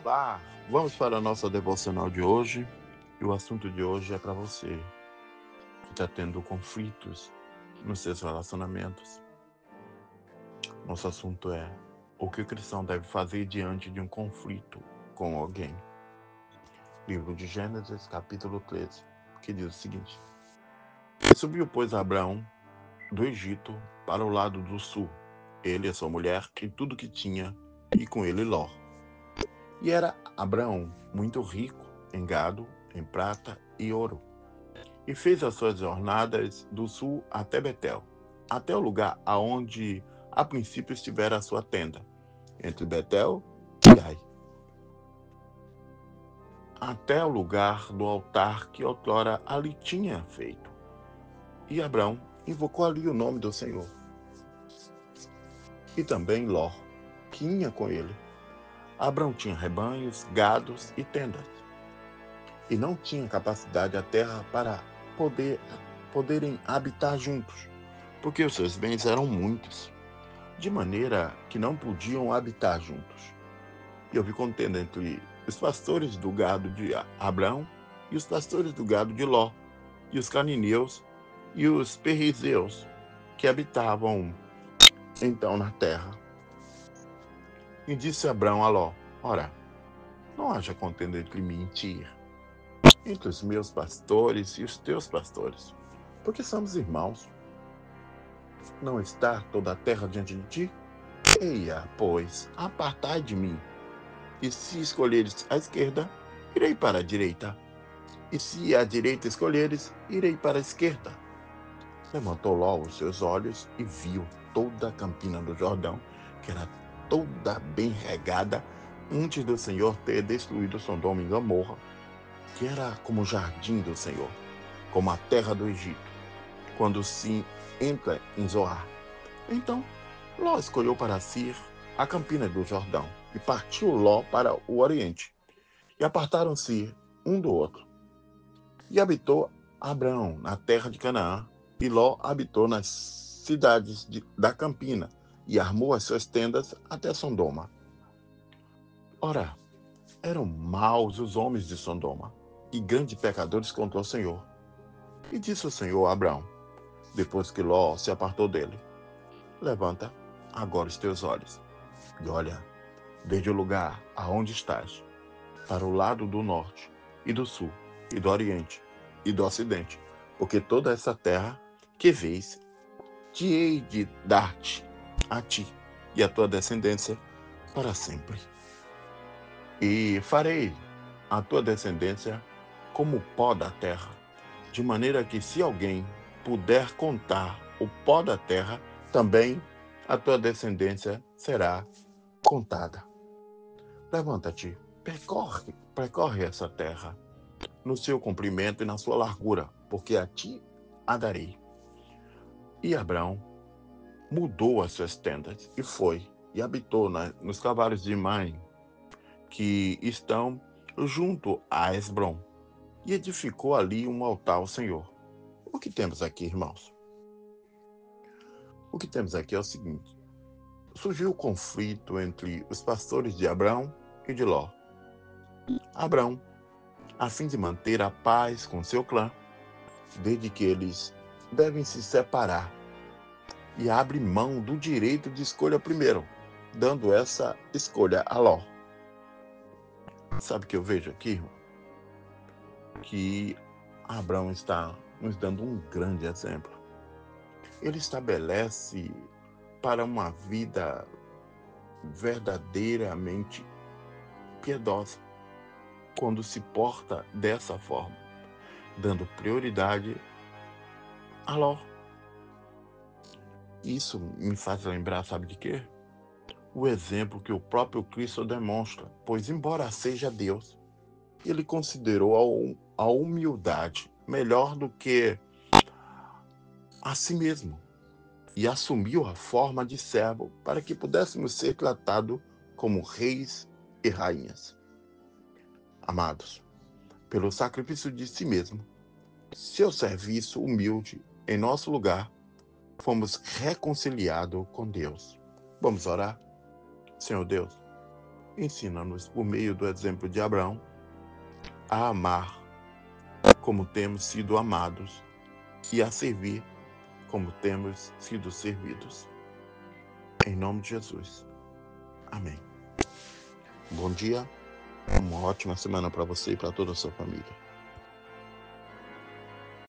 Olá, vamos para a nossa devocional de hoje. E o assunto de hoje é para você que está tendo conflitos nos seus relacionamentos. Nosso assunto é o que o cristão deve fazer diante de um conflito com alguém. Livro de Gênesis, capítulo 13, que diz o seguinte: E subiu, pois, Abraão do Egito para o lado do sul, ele e sua mulher e tudo que tinha, e com ele Ló. E era Abraão muito rico em gado, em prata e ouro. E fez as suas jornadas do sul até Betel, até o lugar aonde a princípio estivera a sua tenda, entre Betel e Ai, até o lugar do altar que outrora ali tinha feito. E Abraão invocou ali o nome do Senhor. E também Ló, que ia com ele. Abraão tinha rebanhos, gados e tendas, e não tinha capacidade a terra para poderem habitar juntos, porque os seus bens eram muitos, de maneira que não podiam habitar juntos. E houve contenda entre os pastores do gado de Abraão e os pastores do gado de Ló, e os cananeus e os perizeus, que habitavam então na terra. E disse Abraão a Ló: Ora, não haja contenda entre mim e ti, entre os meus pastores e os teus pastores, porque somos irmãos. Não está toda a terra diante de ti? Eia, pois, apartai de mim. E se escolheres a esquerda, irei para a direita. E se a direita escolheres, irei para a esquerda. Levantou Ló os seus olhos e viu toda a campina do Jordão, que era toda bem regada, antes do Senhor ter destruído Sodoma e Gomorra, que era como o jardim do Senhor, como a terra do Egito, quando se entra em Zoar. Então, Ló escolheu para si a campina do Jordão, e partiu Ló para o oriente, e apartaram-se um do outro. E habitou Abraão na terra de Canaã, e Ló habitou nas cidades da campina, e armou as suas tendas até Sodoma. Ora, eram maus os homens de Sodoma, e grandes pecadores contra o Senhor. E disse o Senhor a Abraão, depois que Ló se apartou dele: Levanta agora os teus olhos, e olha desde o lugar aonde estás, para o lado do norte, e do sul, e do oriente, e do ocidente, porque toda essa terra que vês, te hei de dar-te a ti e a tua descendência para sempre. E farei a tua descendência como o pó da terra, de maneira que se alguém puder contar o pó da terra, também a tua descendência será contada. Levanta-te, percorre essa terra, no seu comprimento e na sua largura, porque a ti a darei. E Abraão mudou as suas tendas e foi, e habitou nos cavalos de Maim, que estão junto a Esbrom, e edificou ali um altar ao Senhor. O que temos aqui, irmãos? O que temos aqui é o seguinte: surgiu o conflito entre os pastores de Abraão e de Ló. Abraão, a fim de manter a paz com seu clã, desde que eles devem se separar, e abre mão do direito de escolha primeiro, dando essa escolha a Ló. Sabe o que eu vejo aqui, irmão? Que Abraão está nos dando um grande exemplo. Ele estabelece para uma vida verdadeiramente piedosa quando se porta dessa forma, dando prioridade a Ló. Isso me faz lembrar, sabe de quê? O exemplo que o próprio Cristo demonstra, pois embora seja Deus, ele considerou a humildade melhor do que a si mesmo e assumiu a forma de servo para que pudéssemos ser tratados como reis e rainhas. Amados, pelo sacrifício de si mesmo, seu serviço humilde em nosso lugar, fomos reconciliados com Deus. Vamos orar? Senhor Deus, ensina-nos, por meio do exemplo de Abraão, a amar como temos sido amados e a servir como temos sido servidos. Em nome de Jesus. Amém. Bom dia, uma ótima semana para você e para toda a sua família.